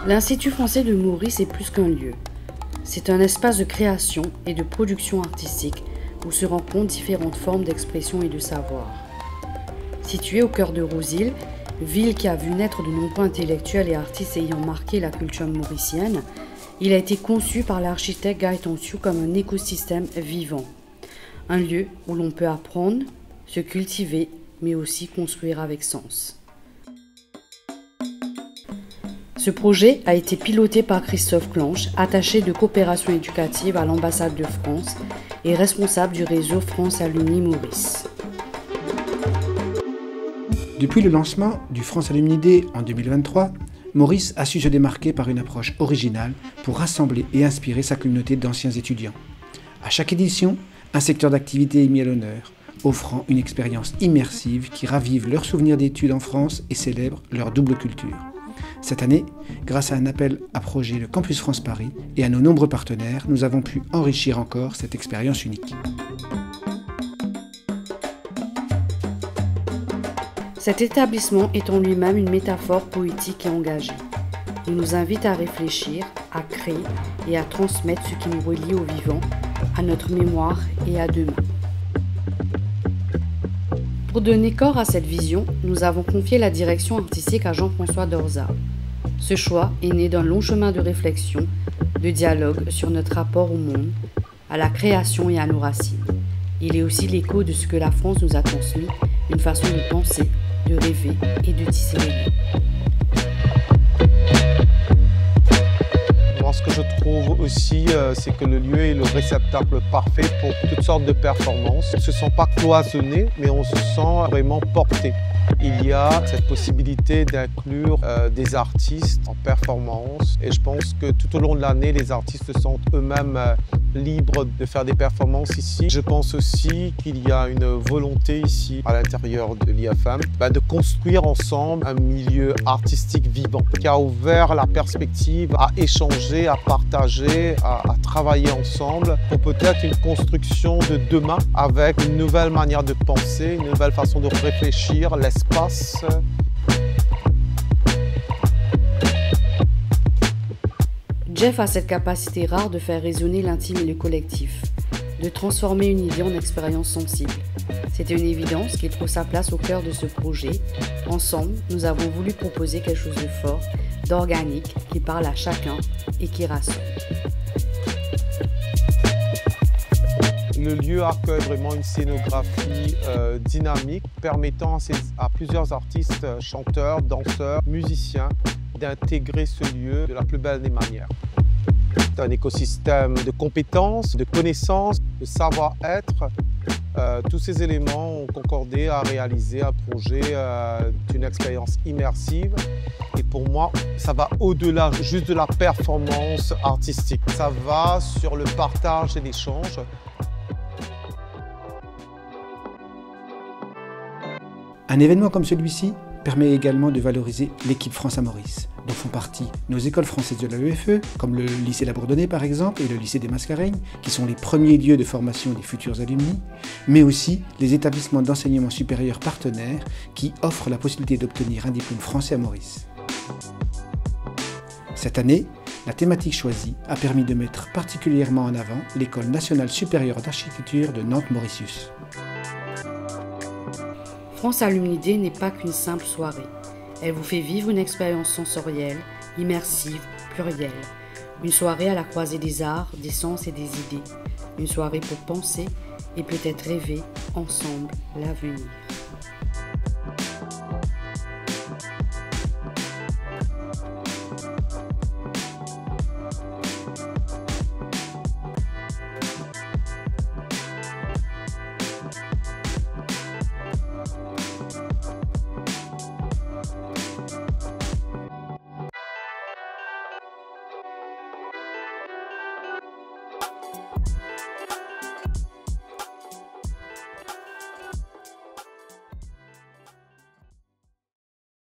L'Institut français de Maurice est plus qu'un lieu. C'est un espace de création et de production artistique où se rencontrent différentes formes d'expression et de savoir. Situé au cœur de Rouxil, ville qui a vu naître de nombreux intellectuels et artistes ayant marqué la culture mauricienne, il a été conçu par l'architecte Gaëtan Siou comme un écosystème vivant. Un lieu où l'on peut apprendre, se cultiver, mais aussi construire avec sens. Ce projet a été piloté par Christophe Clanche, attaché de coopération éducative à l'ambassade de France et responsable du réseau France Alumni Maurice. Depuis le lancement du France Alumni Day en 2023, Maurice a su se démarquer par une approche originale pour rassembler et inspirer sa communauté d'anciens étudiants. À chaque édition, un secteur d'activité est mis à l'honneur, offrant une expérience immersive qui ravive leurs souvenirs d'études en France et célèbre leur double culture. Cette année, grâce à un appel à projet le Campus France Paris et à nos nombreux partenaires, nous avons pu enrichir encore cette expérience unique. Cet établissement est en lui-même une métaphore poétique et engagée. Il nous invite à réfléchir, à créer et à transmettre ce qui nous relie au vivant, à notre mémoire et à demain. Pour donner corps à cette vision, nous avons confié la direction artistique à Jean-François Dorza. Ce choix est né d'un long chemin de réflexion, de dialogue sur notre rapport au monde, à la création et à nos racines. Il est aussi l'écho de ce que la France nous a transmis, une façon de penser, de rêver et de tisser les liens. Moi, ce que je trouve aussi, c'est que le lieu est le réceptacle parfait pour toutes sortes de performances. On ne se sent pas cloisonné, mais on se sent vraiment porté. Il y a cette possibilité d'inclure des artistes en performance et je pense que tout au long de l'année, les artistes se sentent eux-mêmes libres de faire des performances ici. Je pense aussi qu'il y a une volonté ici, à l'intérieur de l'IFM, de construire ensemble un milieu artistique vivant qui a ouvert la perspective à échanger, à partager, à travailler ensemble pour peut-être une construction de demain avec une nouvelle manière de penser, une nouvelle façon de réfléchir, l'espace. Jeff a cette capacité rare de faire résonner l'intime et le collectif, de transformer une idée en expérience sensible. C'était une évidence qu'il trouve sa place au cœur de ce projet. Ensemble, nous avons voulu proposer quelque chose de fort, d'organique, qui parle à chacun et qui rassemble. Le lieu accueille vraiment une scénographie dynamique permettant à plusieurs artistes, chanteurs, danseurs, musiciens d'intégrer ce lieu de la plus belle des manières. C'est un écosystème de compétences, de connaissances, de savoir-être. Tous ces éléments ont concordé à réaliser un projet d'une expérience immersive. Et pour moi, ça va au-delà juste de la performance artistique. Ça va sur le partage et l'échange. Un événement comme celui-ci permet également de valoriser l'équipe France à Maurice, dont font partie nos écoles françaises de l'AEFE, comme le lycée La Bourdonnais par exemple, et le lycée des Mascareignes, qui sont les premiers lieux de formation des futurs alumni, mais aussi les établissements d'enseignement supérieur partenaires qui offrent la possibilité d'obtenir un diplôme français à Maurice. Cette année, la thématique choisie a permis de mettre particulièrement en avant l'École nationale supérieure d'architecture de Nantes-Mauritius. France Alumni Day n'est pas qu'une simple soirée. Elle vous fait vivre une expérience sensorielle, immersive, plurielle. Une soirée à la croisée des arts, des sens et des idées. Une soirée pour penser et peut-être rêver ensemble l'avenir.